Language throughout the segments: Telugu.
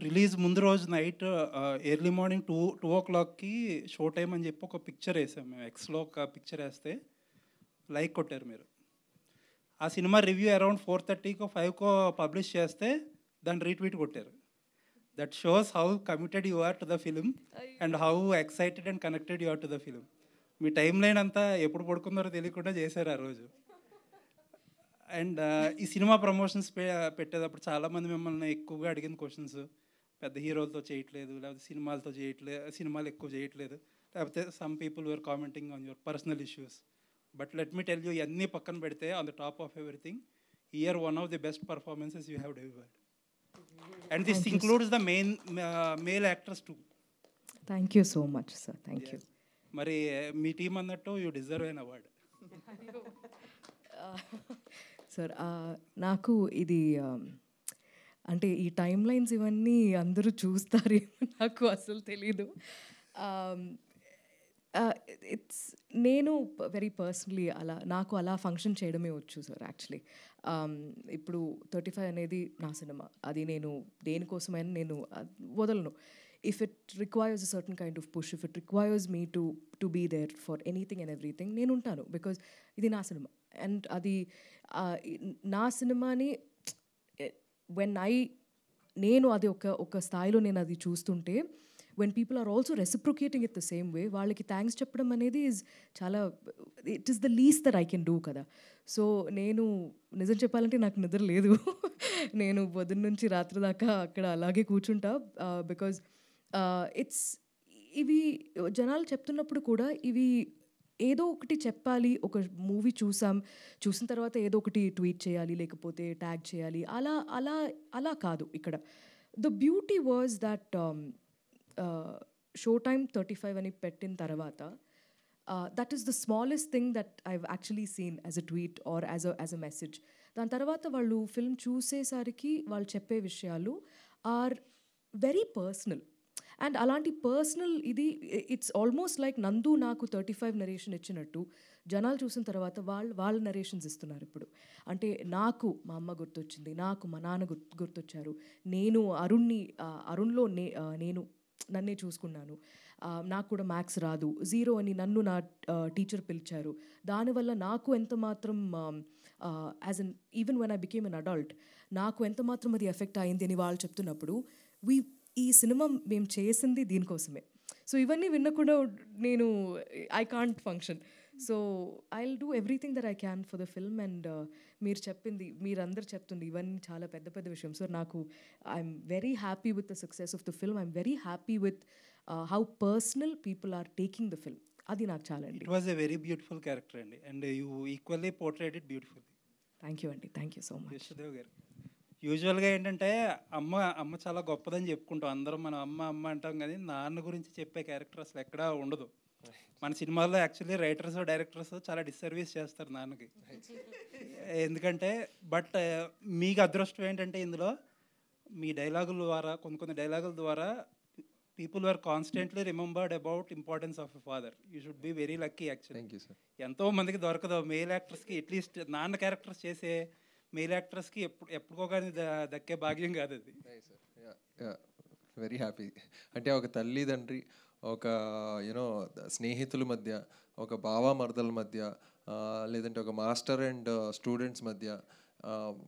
రిలీజ్ ముందు రోజు నైట్ ఎర్లీ మార్నింగ్ 2 o'clockకి షో టైం అని చెప్పి ఒక పిక్చర్ వేసాం మేము. ఎక్స్లో ఒక పిక్చర్ వేస్తే లైక్ కొట్టారు మీరు. ఆ సినిమా రివ్యూ అరౌండ్ 4:30కో 5కో పబ్లిష్ చేస్తే దాన్ని రీట్వీట్ కొట్టారు. That shows how committed you are to the film and how excited and connected you are to the film. మీ టైం లైన్ అంతా ఎప్పుడు పడుకున్నారో తెలియకుండా చేశారు ఆ రోజు. అండ్ ఈ సినిమా ప్రమోషన్స్ పెట్టేటప్పుడు చాలామంది మిమ్మల్ని ఎక్కువగా అడిగిన క్వశ్చన్స్, పెద్ద హీరోలతో చేయట్లేదు, లేకపోతే సినిమాలు ఎక్కువ చేయట్లేదు, లేకపోతే some people were commenting on your personal issues. But let me tell you, ఇవన్నీ పక్కన పెడితే on the top of everything, year one of the best performances you have delivered. And this includes the male actors two. Thank you so much sir, thank you. మరి మీ టీం అన్నట్టు you deserve an award. Sir నాకు ఇది అంటే ఈ టైమ్ లైన్స్ ఇవన్నీ అందరూ చూస్తారేమో నాకు అసలు తెలీదు. ఇట్స్ నేను వెరీ పర్సనలీ నాకు అలా ఫంక్షన్ చేయడమే వచ్చు సార్. యాక్చువల్లీ ఇప్పుడు 35 అనేది నా సినిమా, అది నేను దేనికోసమైనా నేను వదలను. If it requires a certain kind of push, if it requires me to be there for anything and everything, నేను ఉంటాను. బికాజ్ ఇది నా సినిమా అండ్ అది నా సినిమాని నేను అది ఒక స్థాయిలో నేను అది చూస్తుంటే, when people are also reciprocating it the same way, వాళ్ళకి థ్యాంక్స్ చెప్పడం అనేది చాలా, it is the least that I can do కదా. సో నేను నిజం చెప్పాలంటే నాకు నిద్ర లేదు. నేను పొద్దున్న నుంచి రాత్రి దాకా అక్కడ అలాగే కూర్చుంటా. బికాజ్ ఇవి జనాలు చెప్తున్నప్పుడు కూడా ఇవి ఏదో ఒకటి చెప్పాలి. ఒక మూవీ చూసిన తర్వాత ఏదో ఒకటి ట్వీట్ చేయాలి, లేకపోతే ట్యాగ్ చేయాలి, అలా కాదు ఇక్కడ. The beauty was that show time 35 అని పెట్టిన తర్వాత, that is the smallest thing that I've actually seen as a tweet or as a message. దాని తర్వాత వాళ్ళు ఫిల్మ్ చూసేసరికి వాళ్ళు చెప్పే విషయాలు ఆర్ వెరీ పర్సనల్. అండ్ అలాంటి పర్సనల్ ఇది ఇట్స్ ఆల్మోస్ట్ లైక్ నందు నాకు 35 నరేషన్ ఇచ్చినట్టు జనాలు చూసిన తర్వాత వాళ్ళ నరేషన్స్ ఇస్తున్నారు ఇప్పుడు. అంటే నాకు మా అమ్మ గుర్తొచ్చింది, నాకు మా నాన్న గుర్తొచ్చారు, నేను అరుణ్లో నేను నన్నే చూసుకున్నాను, నాకు కూడా మ్యాథ్స్ రాదు, 0 అని నన్ను నా టీచర్ పిలిచారు, దానివల్ల నాకు ఎంత మాత్రం as an even when I became an adult నాకు ఎంత మాత్రం అది ఎఫెక్ట్ అయింది అని వాళ్ళు చెప్తున్నప్పుడు, ఈ సినిమా మేము చేసింది దీనికోసమే. సో ఇవన్నీ విన్నకుండా నేను I can't function. So I will do everything that I can for the film. And మీరందరూ చెప్తుంది ఇవన్నీ చాలా పెద్ద పెద్ద విషయం. సో నాకు I'm very happy with the success of the film. I'm very happy with how personal people are taking the film. అది నాకు చాలా అండి. It was a very beautiful character అండి, and you equally portrayed it beautifully. Thank you అండి, thank you so much. Yashodev గారు, యూజువల్గా ఏంటంటే అమ్మ చాలా గొప్పదని చెప్పుకుంటాం అందరం, మనం అమ్మ అంటాం, కానీ నాన్న గురించి చెప్పే క్యారెక్టర్ అసలు ఎక్కడా ఉండదు. మన సినిమాల్లో యాక్చువల్లీ రైటర్స్ డైరెక్టర్స్ చాలా డిస్సర్వీస్ చేస్తారు నాన్నకి. ఎందుకంటే బట్ మీకు అదృష్టం ఏంటంటే ఇందులో మీ డైలాగుల ద్వారా కొన్ని డైలాగుల ద్వారా people are constantly remembered about importance of a father. You should be very lucky actually. ఎంతో మందికి దొరకదు మేల్ యాక్టర్స్కి, అట్లీస్ట్ నాన్న క్యారెక్టర్స్ చేసే మేల్ యాక్టర్స్కి ఎప్పుడుకో కానీ దక్కే భాగ్యం కాదు అది. Very happy. అంటే ఒక తల్లిదండ్రి, ఒక యూనో స్నేహితుల మధ్య, ఒక బావమర్దల మధ్య, లేదంటే ఒక మాస్టర్ అండ్ స్టూడెంట్స్ మధ్య,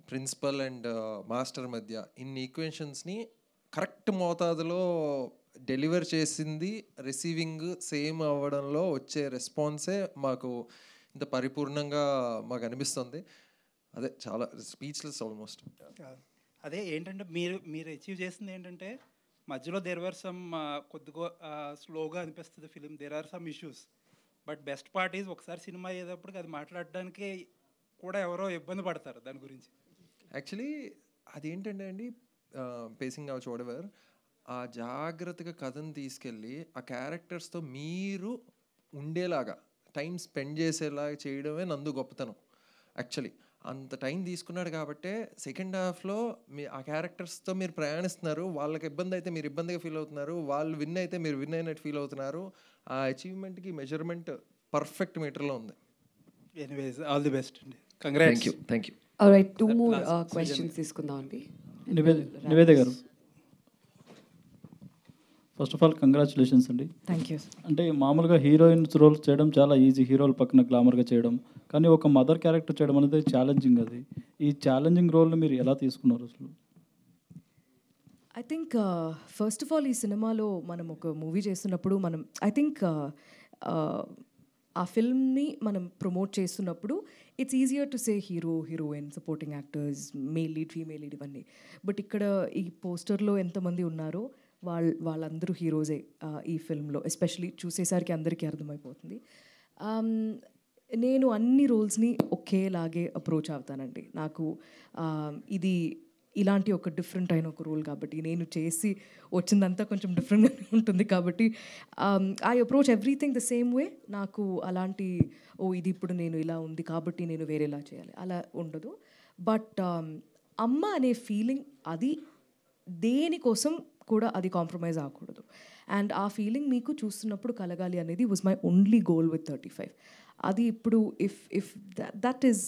ప్రిన్సిపల్ అండ్ మాస్టర్ మధ్య, ఇన్ని ఈక్వెషన్స్ని కరెక్ట్ మోతాదులో డెలివర్ చేసింది, రిసీవింగ్ సేమ్ అవ్వడంలో వచ్చే రెస్పాన్సే మాకు ఇంత పరిపూర్ణంగా మాకు అనిపిస్తుంది. అదే చాలా స్పీచ్లెస్ ఆల్మోస్ట్. అదే ఏంటంటే మీరు అచీవ్ చేసింది ఏంటంటే, మధ్యలో దేర్ ఆర్ సమ్ కొద్దిగా స్లోగా అనిపిస్తుంది film, there are some issues, but best part is ఒకసారి సినిమా అయ్యేటప్పటికి అది మాట్లాడడానికి కూడా ఎవరో ఇబ్బంది పడతారు దాని గురించి. యాక్చువల్లీ అదేంటంటే అండి, పేసింగ్ అవ్వచ్చు వాటెవర్, ఆ జాగ్రత్తగా కథను తీసుకెళ్ళి ఆ క్యారెక్టర్స్తో మీరు ఉండేలాగా టైం స్పెండ్ చేసేలాగా చేయడమే నందు గొప్పతనం. యాక్చువల్లీ అంత టైం తీసుకున్నాడు కాబట్టే సెకండ్ హాఫ్లో ఆ క్యారెక్టర్స్తో మీరు ప్రయాణిస్తున్నారు. వాళ్ళకి ఇబ్బంది అయితే మీరు ఇబ్బందిగా ఫీల్ అవుతున్నారు, వాళ్ళు విన్ అయితే మీరు విన్ అయినట్టు ఫీల్ అవుతున్నారు. ఆ అచీవ్మెంట్కి మెజర్మెంట్ పర్ఫెక్ట్ మీటర్లో ఉంది. ఎనీవేస్ ఆల్ ది బెస్ట్ అండి. Congrats. Thank you. Alright, 2 more questions తీసుకుందాం అండి. నివేద గారు, ఫస్ట్ ఆఫ్ ఆల్ కంగ్రాచులేషన్స్ అండి. Thank you. అంటే మామూలుగా హీరోయిన్స్ రోల్స్ చేయడం చాలా ఈజీ, హీరోల పక్కన గ్లామర్గా చేయడం, కానీ ఒక మదర్ క్యారెక్టర్ చేయడం అనేది ఛాలెంజింగ్. అది ఈ ఛాలెంజింగ్ రోల్ని మీరు ఎలా తీసుకున్నారు అసలు? I think first of all ఈ సినిమాలో మనం ఒక మూవీ చేస్తున్నప్పుడు మనం ఐ థింక్ ఆ ఫిల్మ్ని మనం ప్రమోట్ చేస్తున్నప్పుడు it's easier to say hero, heroine, supporting actors, male lead, female lead ఇవన్నీ. బట్ ఇక్కడ ఈ పోస్టర్లో ఎంతమంది ఉన్నారో వాళ్ళందరూ హీరోసే ఈ ఫిల్మ్లో. ఎస్పెషలీ చూసేసరికి అందరికీ అర్థమైపోతుంది. నేను అన్ని రోల్స్ని ఒకేలాగే అప్రోచ్ అవుతానండి. నాకు ఇది ఇలాంటి ఒక డిఫరెంట్ అయిన ఒక రోల్ కాబట్టి, నేను చేసి వచ్చిందంతా కొంచెం డిఫరెంట్గా ఉంటుంది కాబట్టి I approach everything the same way. నాకు అలాంటి ఇది ఇప్పుడు నేను ఇలా ఉంది కాబట్టి నేను వేరేలా చేయాలి అలా ఉండదు. బట్ అమ్మ అనే ఫీలింగ్ అది దేనికోసం కూడా అది కాంప్రమైజ్ అవ్వకూడదు. అండ్ ఆ ఫీలింగ్ మీకు చూస్తున్నప్పుడు కలగాలి అనేది was my only goal with 35. అది ఇప్పుడు if that is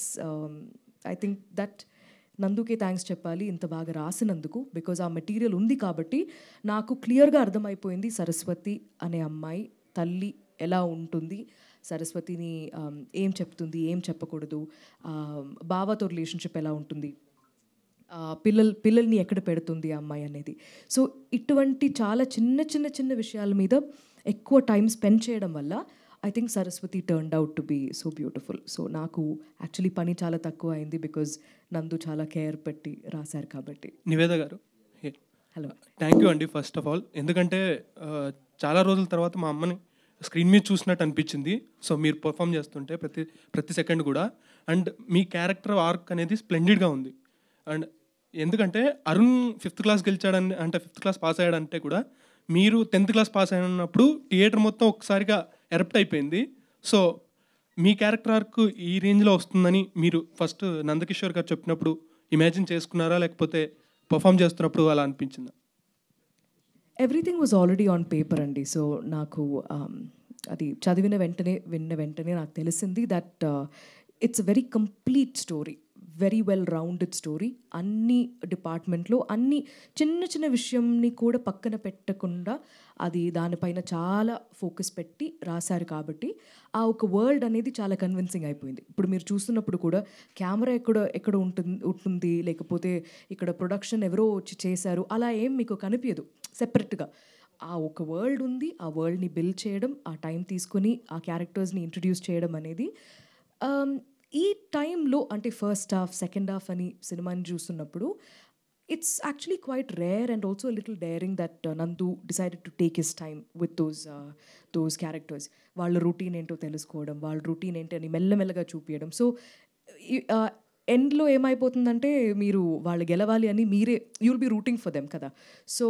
I think that నందుకే థ్యాంక్స్ చెప్పాలి ఇంత బాగా రాసినందుకు. బికాజ్ ఆ మెటీరియల్ ఉంది కాబట్టి నాకు క్లియర్గా అర్థమైపోయింది సరస్వతి అనే అమ్మాయి తల్లి ఎలా ఉంటుంది, సరస్వతిని ఏం చెప్తుంది, ఏం చెప్పకూడదు, బావతో రిలేషన్షిప్ ఎలా ఉంటుంది, పిల్లల్ని ఎక్కడ పెడుతుంది ఆ అమ్మాయి అనేది. సో ఇటువంటి చాలా చిన్న చిన్న చిన్న విషయాల మీద ఎక్కువ టైం స్పెండ్ చేయడం వల్ల I think Saraswati turned out to be so beautiful. So నాకు యాక్చువల్లీ పని చాలా తక్కువ అయింది బికాజ్ నందు చాలా కేర్ పెట్టి రాశారు కాబట్టి. నివేద గారు, హలో, థ్యాంక్ యూ అండి ఫస్ట్ ఆఫ్ ఆల్. ఎందుకంటే చాలా రోజుల తర్వాత మా అమ్మని స్క్రీన్ మీద చూసినట్టు అనిపించింది. సో మీరు పర్ఫామ్ చేస్తుంటే ప్రతి సెకండ్ కూడా, అండ్ మీ క్యారెక్టర్ ఆర్క్ అనేది స్ప్లెండిడ్గా ఉంది. అండ్ ఎందుకంటే అరుణ్ 5th క్లాస్ గెలిచాడని, అంటే 5th క్లాస్ పాస్ అయ్యాడంటే కూడా మీరు 10th క్లాస్ పాస్ అయినప్పుడు థియేటర్ మొత్తం ఒకసారిగా ఎరప్ట్ అయిపోయింది. సో మీ క్యారెక్టర్ ఆర్క్ ఈ రేంజ్లో వస్తుందని మీరు ఫస్ట్ నందకిషోర్ గారు చెప్పినప్పుడు ఇమాజిన్ చేసుకున్నారా, లేకపోతే పర్ఫామ్ చేస్తున్నప్పుడు అలా అనిపించిందా? Everything was already on paper అండి. సో నాకు అది చదివిన వెంటనే నాకు తెలిసింది that it's a very complete story, very well rounded story. అన్ని డిపార్ట్మెంట్లో అన్ని చిన్న చిన్న విషయంని కూడా పక్కన పెట్టకుండా అది దానిపైన చాలా ఫోకస్ పెట్టి రాశారు కాబట్టి ఆ ఒక వరల్డ్ అనేది చాలా కన్విన్సింగ్ అయిపోయింది. ఇప్పుడు మీరు చూస్తున్నప్పుడు కూడా కెమెరా ఎక్కడ ఉంటుంది లేకపోతే ఇక్కడ ప్రొడక్షన్ ఎవరో వచ్చి చేశారు అలా ఏం మీకు కనిపించదు. సెపరేట్గా ఆ ఒక వరల్డ్ ఉంది, ఆ వరల్డ్ని బిల్డ్ చేయడం, ఆ టైం తీసుకొని ఆ క్యారెక్టర్స్ని ఇంట్రడ్యూస్ చేయడం అనేది ఈ టైంలో, అంటే ఫస్ట్ హాఫ్ సెకండ్ హాఫ్ అని సినిమాని చూస్తున్నప్పుడు it's actually quite rare and also little daring that Nandu decided to take his time with those characters. వాళ్ళ రొటీన్ ఏంటో తెలుసుకోవడం, వాళ్ళ రొటీన్ ఏంటి అని మెల్లమెల్లగా చూపించడం. సో ఎండ్లో ఏమైపోతుందంటే మీరు వాళ్ళు గెలవాలి అని మీరే you'll be rooting for them కదా. So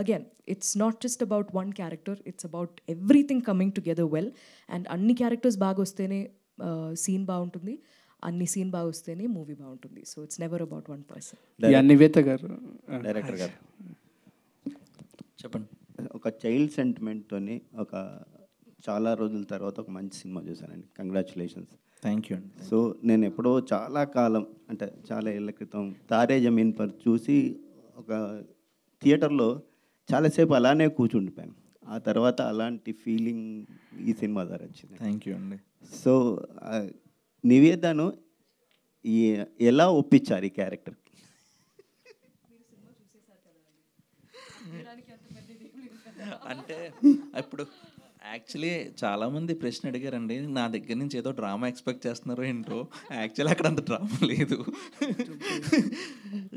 again it's not just about one character, it's about everything coming together well. And అన్ని క్యారెక్టర్స్ బాగా వస్తేనే సీన్ బాగుంటుంది, అన్ని సీన్ బాగా వస్తేనే మూవీ బాగుంటుంది. So it's never about one person. Nivetha గారు, డైరెక్టర్ గారు చెప్పండి. ఒక చైల్డ్ సెంటిమెంట్తోని ఒక చాలా రోజుల తర్వాత ఒక మంచి సినిమా చూశానండి. కంగ్రాచులేషన్స్. థ్యాంక్ యూ అండి. సో నేను ఎప్పుడో చాలా కాలం, అంటే చాలా ఏళ్ళ క్రితం తారే జమీన్ పర్ చూసి ఒక థియేటర్లో చాలాసేపు అలానే కూర్చుండిపోయాను. ఆ తర్వాత అలాంటి ఫీలింగ్ ఈ సినిమా ద్వారా వచ్చింది. థ్యాంక్ యూ అండి. సో నివేదను ఎలా ఒప్పించారు ఈ క్యారెక్టర్కి? అంటే ఇప్పుడు యాక్చువల్లీ చాలామంది ప్రశ్న అడిగారండి, నా దగ్గర నుంచి ఏదో డ్రామా ఎక్స్పెక్ట్ చేస్తున్నారో ఏంటో. యాక్చువల్లీ అక్కడ అంత డ్రామా లేదు.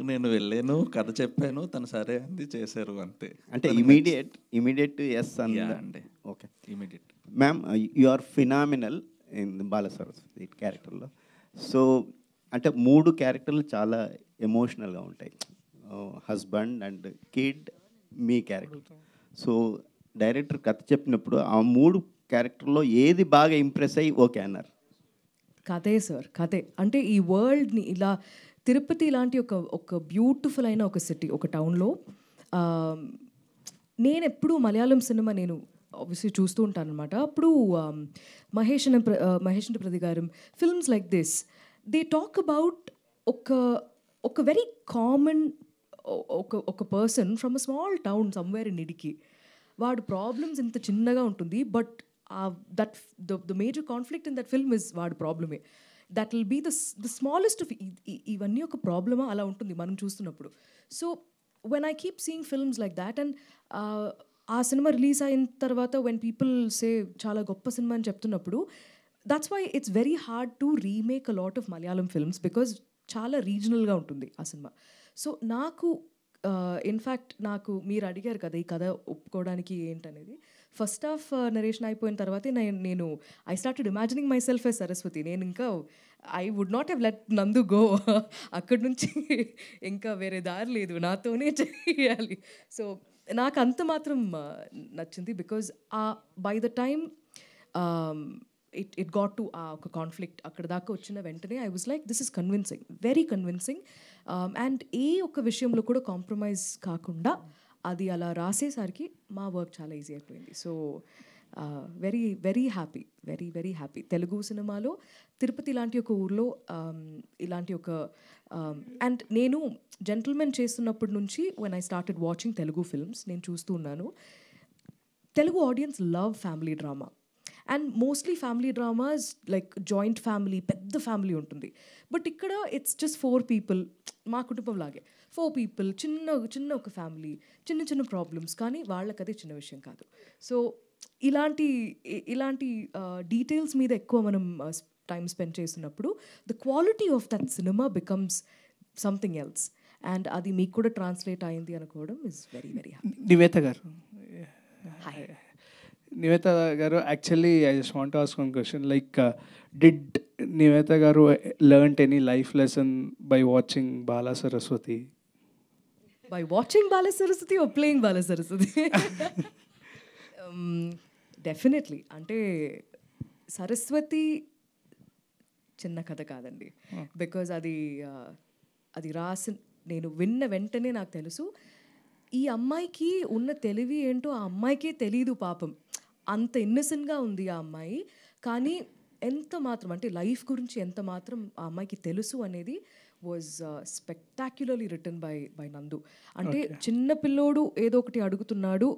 నేను వెళ్ళాను, కథ చెప్పాను, తను సరే అంది, చేశారు అంతే. అంటే ఇమీడియట్ ఎస్ అండి. Okay, immediate. Ma'am, you are phenomenal in Balasaraswati క్యారెక్టర్లో. సో అంటే 3 క్యారెక్టర్లు చాలా ఎమోషనల్గా ఉంటాయి, హస్బెండ్ అండ్ కిడ్, మీ క్యారెక్టర్. సో డైరెక్టర్ కథ చెప్పినప్పుడు ఆ 3 క్యారెక్టర్లో ఏది బాగా ఇంప్రెస్ అయ్యి ఓకే అన్నారు? కథే సార్, కథే. అంటే ఈ వరల్డ్ని ఇలా తిరుపతి లాంటి ఒక బ్యూటిఫుల్ అయిన ఒక సిటీ, ఒక టౌన్లో నేను ఎప్పుడు మలయాళం సినిమా నేను ఆబ్వియస్లీ చూస్తూ ఉంటాను అనమాట. అప్పుడు మహేష్ అండ్ ప్రతిగారం films like this, they talk about ఒక వెరీ కామన్ ఒక person from a small town somewhere in ఇడికి. వాడు ప్రాబ్లమ్స్ ఇంత చిన్నగా ఉంటుంది but that the major conflict in that film is వాడు ప్రాబ్లమే. That will be the smallest of ఇవన్నీ ఒక ప్రాబ్లమా అలా ఉంటుంది మనం చూస్తున్నప్పుడు. So when I keep seeing films like that and ఆ సినిమా రిలీజ్ అయిన తర్వాత వెన్ పీపుల్ సే చాలా గొప్ప సినిమా అని చెప్తున్నప్పుడు that's why it's very hard to remake a lot of Malayalam films because చాలా రీజనల్గా ఉంటుంది ఆ సినిమా. సో నాకు ఇన్ఫ్యాక్ట్ నాకు మీరు అడిగారు కదా ఈ కథ ఒప్పుకోవడానికి ఏంటనేది, ఫస్ట్ హాఫ్ నరేషన్ అయిపోయిన తర్వాతే నేను I started imagining myself as Saraswati. నేను ఇంకా I would not have let Nandu go. అక్కడి నుంచి ఇంకా వేరే దారి లేదు, నాతోనే చేయాలి. సో నాకు అంత మాత్రం నచ్చింది because by the time it got to ఆ ఒక కాన్ఫ్లిక్ట్ అక్కడ దాకా వచ్చిన వెంటనే I was like this is convincing, very convincing. And ఏ ఒక్క విషయంలో కూడా కాంప్రమైజ్ కాకుండా అది అలా రాసేసరికి మా వర్క్ చాలా ఈజీ అయిపోయింది. So very very happy, very very happy. Telugu సినిమాలో తిరుపతి లాంటి ఒక ఊర్లో ఇలాంటి ఒక అండ్ నేను జెంటిల్మెన్ చేస్తున్నప్పటి నుంచి when I started watching Telugu films నేను చూస్తూ ఉన్నాను Telugu audience love family drama. And mostly family dramas like joint family, పెద్ద ఫ్యామిలీ ఉంటుంది. బట్ ఇక్కడ ఇట్స్ జస్ట్ 4 people, మా కుటుంబం లాగే 4 people, చిన్న ఒక ఫ్యామిలీ, చిన్న ప్రాబ్లమ్స్, కానీ వాళ్ళకి అదే చిన్న విషయం కాదు. సో ఇలాంటి డీటెయిల్స్ మీద ఎక్కువ మనం టైం స్పెండ్ చేస్తున్నప్పుడు ద క్వాలిటీ ఆఫ్ దట్ సినిమా బికమ్స్ సంథింగ్ ఎల్స్. అండ్ అది మీకు కూడా ట్రాన్స్లేట్ అయింది అనుకోవడం is very very happy. Nivetha గారు, నివేత గారు, actually I just want to ask one question. Like did Nivetha గారు learnt any life lesson by watching Bala Saraswathi? By watching Bala Saraswathi or playing Bala Saraswathi? Definitely. అంటే సరస్వతి చిన్న కథ కాదండి. బికాజ్ అది నేను విన్న వెంటనే నాకు తెలుసు ఈ అమ్మాయికి ఉన్న తెలివి ఏంటో ఆ అమ్మాయికే తెలీదు పాపం. అంత ఇన్నసెంట్గా ఉంది ఆ అమ్మాయి, కానీ ఎంత మాత్రం అంటే లైఫ్ గురించి ఎంత మాత్రం ఆ అమ్మాయికి తెలుసు అనేది వాజ్ స్పెక్టాక్యులర్లీ రిటన్ బై నందు. అంటే చిన్న పిల్లోడు ఏదో ఒకటి అడుగుతున్నాడు,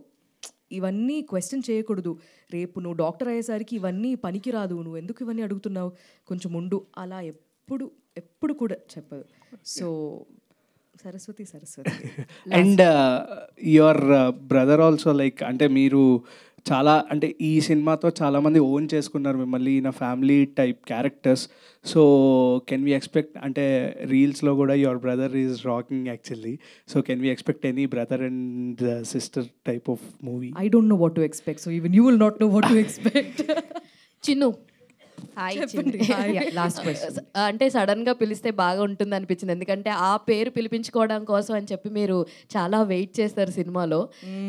ఇవన్నీ క్వశ్చన్ చేయకూడదు, రేపు నువ్వు డాక్టర్ అయ్యేసరికి ఇవన్నీ పనికిరాదు, నువ్వు ఎందుకు ఇవన్నీ అడుగుతున్నావు, కొంచెం ఉండు, అలా ఎప్పుడు కూడా చెప్పదు. So Saraswati. And your brother also, like అంటే మీరు చాలా అంటే ఈ సినిమాతో చాలామంది ఓన్ చేసుకున్నారు మిమ్మల్ని in family type characters. So can we expect, అంటే రీల్స్లో కూడా your brother is rocking actually, so can we expect any brother and sister type of movie? I don't know what to expect, so even you will not know what to expect. Chinnu, hi. Last question. అంటే సడన్గా పిలిస్తే బాగా ఉంటుంది అనిపించింది, ఎందుకంటే ఆ పేరు పిలిపించుకోవడం కోసం అని చెప్పి మీరు చాలా వెయిట్ చేస్తారు సినిమాలో.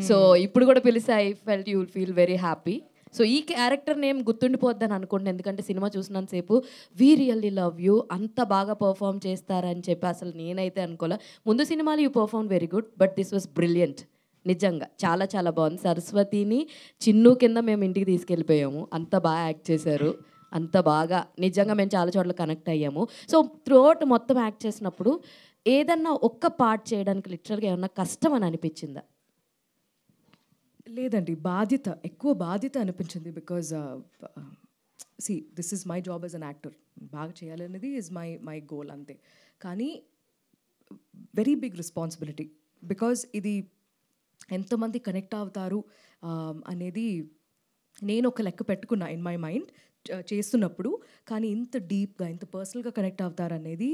సో ఇప్పుడు కూడా పిలిస్తే I felt you will feel very happy. So ఈ క్యారెక్టర్ నేమ్ గుర్తుండిపోద్దని అనుకోండి, ఎందుకంటే సినిమా చూసినంతసేపు వీ రియల్లీ లవ్ యూ, అంత బాగా పర్ఫామ్ చేస్తారని చెప్పి అసలు నేనైతే అనుకోలే. ముందు సినిమాలు you perform very good, but this was brilliant. నిజంగా చాలా చాలా బాగుంది. సరస్వతిని చిన్ను కింద మేము ఇంటికి తీసుకెళ్ళిపోయాము, అంత బాగా యాక్ట్ చేశారు, అంత బాగా. నిజంగా మేము చాలా చోట్ల కనెక్ట్ అయ్యాము. సో త్రూఅవుట్ మొత్తం యాక్ట్ చేసినప్పుడు ఏదన్నా ఒక్క పార్ట్ చేయడానికి లిటరల్గా ఏమన్నా కష్టం అని అనిపించిందా? లేదండి, ఎక్కువ బాధ్యత అనిపించింది. Because this is my job as an actor, బాగా చేయాలనేది ఈజ్ మై గోల్ అంతే. కానీ వెరీ బిగ్ రెస్పాన్సిబిలిటీ, బికాజ్ ఇది ఎంతమంది కనెక్ట్ అవుతారు అనేది నేను ఒక లెక్క పెట్టుకున్నా ఇన్ మై మైండ్ చేస్తున్నప్పుడు. కానీ ఇంత డీప్గా, ఇంత పర్సనల్గా కనెక్ట్ అవుతారనేది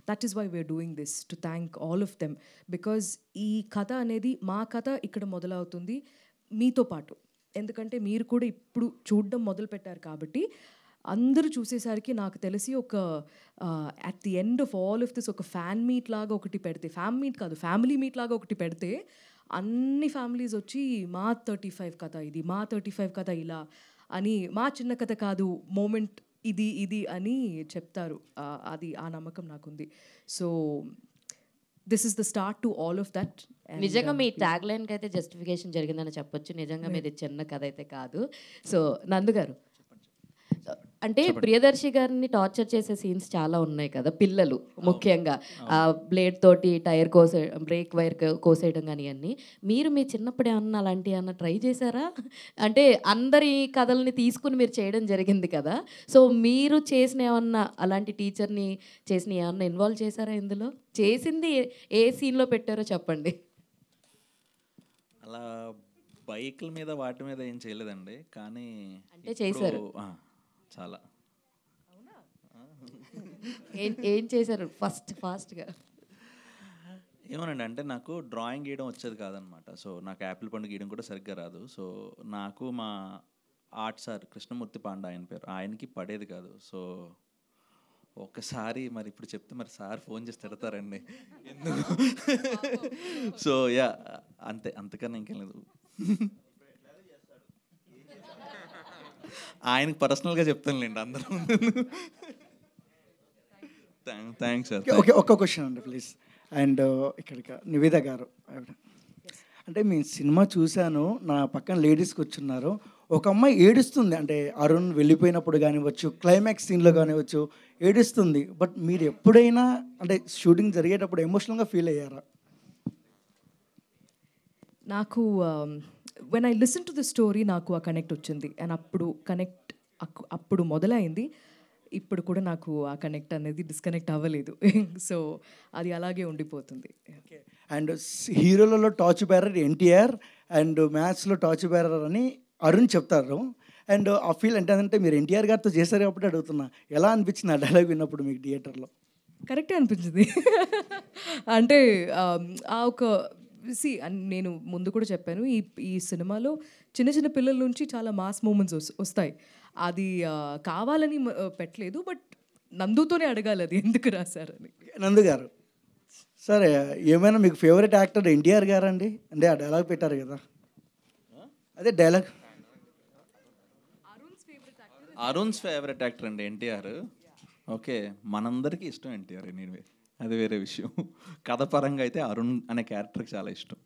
that is why we're doing this, to thank all of them. Because ఈ కథ అనేది, మా కథ ఇక్కడ మొదలవుతుంది మీతో పాటు, ఎందుకంటే మీరు కూడా ఇప్పుడు చూడడం మొదలుపెట్టారు కాబట్టి అందరూ చూసేసరికి నాకు తెలిసి ఒక at the end of all of this ఒక ఫ్యాన్ మీట్ లాగా ఒకటి పెడితే, ఫ్యాన్ మీట్ కాదు ఫ్యామిలీ మీట్ లాగా ఒకటి పెడితే అన్ని ఫ్యామిలీస్ వచ్చి మా 35 కథ ఇది, మా 35 కథ ఇలా అని, మా చిన్న కథ కాదు మూమెంట్ ఇది అని చెప్తారు. అది ఆ నమ్మకం నాకుంది. So this is the start to all of that. నిజంగా మీ ట్యాగ్ లైన్కి అయితే జస్టిఫికేషన్ జరిగిందని చెప్పొచ్చు. నిజంగా మీది చిన్న కథ అయితే కాదు. సో నందు గారు, అంటే ప్రియదర్శి గారిని టార్చర్ చేసే సీన్స్ చాలా ఉన్నాయి కదా పిల్లలు ముఖ్యంగా ఆ బ్లేడ్ తోటి టైర్ బ్రేక్ వైర్ కోసేయడం కానీ అన్నీ మీరు మీ చిన్నప్పుడు ఏమన్నా అలాంటి ఏమన్నా ట్రై చేశారా అంటే అందరి కథల్ని తీసుకుని మీరు చేయడం జరిగింది కదా సో మీరు చేసిన ఏమన్నా అలాంటి టీచర్ని చేసిన ఏమన్నా ఇన్వాల్వ్ చేశారా ఇందులో చేసింది ఏ సీన్లో పెట్టారో చెప్పండి అలా బైక్ల మీద వాటి మీద ఏం చేయలేదండి కానీ అంటే చేశారు చాలా ఏం చేశారు ఫాస్ట్గా ఏమోనండి అంటే నాకు డ్రాయింగ్ గీయడం వచ్చేది కాదనమాట సో నాకు యాపిల్ పండు గీయడం కూడా సరిగ్గా రాదు సో నాకు మా ఆర్ట్ సార్ కృష్ణమూర్తి పాండా ఆయన పేరు ఆయనకి పడేది కాదు సో ఒకసారి మరి ఇప్పుడు చెప్తే మరి సార్ ఫోన్ చేసి తిడతారండి ఎందుకు సో యా అంతే అంతకన్నా ఇంకేం లేదు ఆయనకి పర్సనల్గా చెప్తానులేండి అందరూ థ్యాంక్స్ సార్ ఓకే ఒక్క క్వశ్చన్ అండి ప్లీజ్ అండ్ ఇక్కడికి నివేద గారు అంటే మీ సినిమా చూశాను నా పక్కన లేడీస్ కూర్చున్నారు ఒక అమ్మాయి ఏడుస్తుంది అంటే అరుణ్ వెళ్ళిపోయినప్పుడు కానివ్వచ్చు క్లైమాక్స్ సీన్లో కానివ్వచ్చు ఏడుస్తుంది బట్ మీరు ఎప్పుడైనా అంటే షూటింగ్ జరిగేటప్పుడు ఎమోషనల్గా ఫీల్ అయ్యారా నాకు when I listen to the story నాకు ఆ కనెక్ట్ వచ్చింది అండ్ అప్పుడు మొదలైంది ఇప్పుడు కూడా నాకు ఆ కనెక్ట్ అనేది డిస్కనెక్ట్ అవ్వలేదు సో అది అలాగే ఉండిపోతుంది అండ్ హీరోలలో టార్చ్ బేరర్ ఎన్టీఆర్ అండ్ మ్యాథ్స్లో టార్చ్ బేరర్ అని అరుణ్ చెప్తారు అండ్ ఆ ఫీల్ అంటే మీరు ఎన్టీఆర్ గారితో చేశారు కాబట్టి అడుగుతున్నా ఎలా అనిపించింది ఆ డైలాగ్ విన్నప్పుడు మీకు థియేటర్లో కరెక్టే అనిపించింది అంటే ఆ ఒక నేను ముందు కూడా చెప్పాను ఈ సినిమాలో చిన్న చిన్న పిల్లల నుంచి చాలా మాస్ మూమెంట్స్ వస్తాయి అది కావాలని పెట్టలేదు బట్ నందుతోనే అడగాలి అది ఎందుకు రాశారని నందు గారు సరే ఏమైనా మీకు ఫేవరెట్ యాక్టర్ ఎన్టీఆర్ గారు అండి అంటే ఆ డైలాగ్ పెట్టారు కదా అదే డైలాగ్ అరుణ్స్ ఫేవరెట్ యాక్టర్ అండి ఎన్టీఆర్ ఓకే మనందరికీ ఇష్టం ఎన్టీఆర్ ఎనీవే అది వేరే విషయం కథ పరంగా అయితే అరుణ్ అనే క్యారెక్టర్కి చాలా ఇష్టం